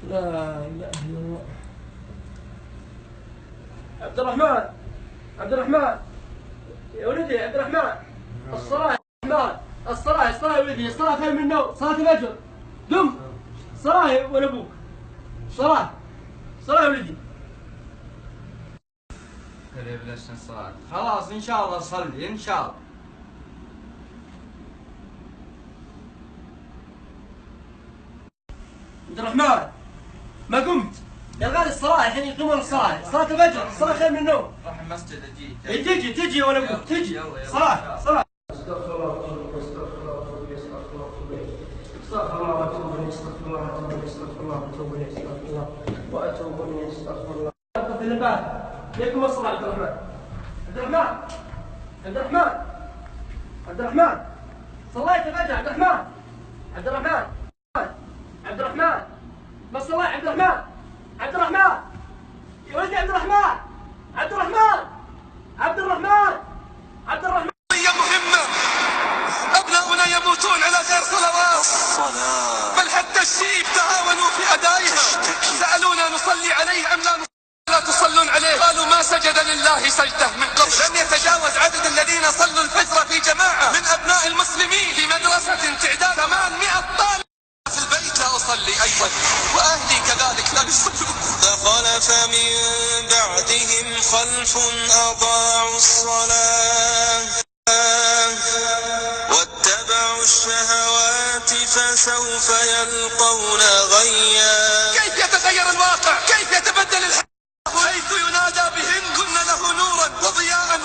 لا إله إلا الله. عبد الرحمن، عبد الرحمن يا ولدي، عبد الرحمن الصلاة، الصلاة يا ولدي، الصلاة خير من النوم، صلاة الفجر قم، صلاة ولا أبوك، صلاة يا ولدي. بلشنا الصلاة خلاص إن شاء الله صلي إن شاء الله. عبد الرحمن ما قمت يا غالي، الصلاة الحين يقومون الصلاة، صلاة الفجر، الصلاة خير من النوم. راح المسجد أجيك. تجي ولا أبوك، تجي صلاة. استغفر الله واتوب اليه، استغفر الله واتوب اليه، استغفر الله واتوب اليه، استغفر الله واتوب اليه، استغفر الله واتوب اليه، استغفر الله. في الباب ليكم الصلاة. عبد الرحمن، عبد الرحمن، عبد الرحمن، عبد الرحمن صليت الفجر. عبد الرحمن، عبد الرحمن، عبد الرحمن ما صليت. عبد الرحمن، عبد الرحمن يا ولدي، عبد الرحمن، عبد الرحمن، عبد الرحمن، عبد الرحمن. قضية مهمة، أبناؤنا يموتون على غير صلوات، بل حتى الشيب تعاونوا في أدائها. سألونا نصلي عليه أم لا نصلي؟ لا تصلون عليه. قالوا ما سجد لله سجدة من قبل. لم يتجاوز عدد الذين صلوا الفجر في جماعة من أبناء المسلمين في مدرسة تعداد 800 طالب. في البيت لا أصلي أيضا، وأهلي كذلك لا يصلون. فخلف من بعدهم خلف أضاعوا الصلاة واتبعوا الشهوات فسوف يلقون غيا. كيف يتغير الواقع؟ كيف يتبدل الحياة؟ حيث ينادى بهن كن له نورا وضياء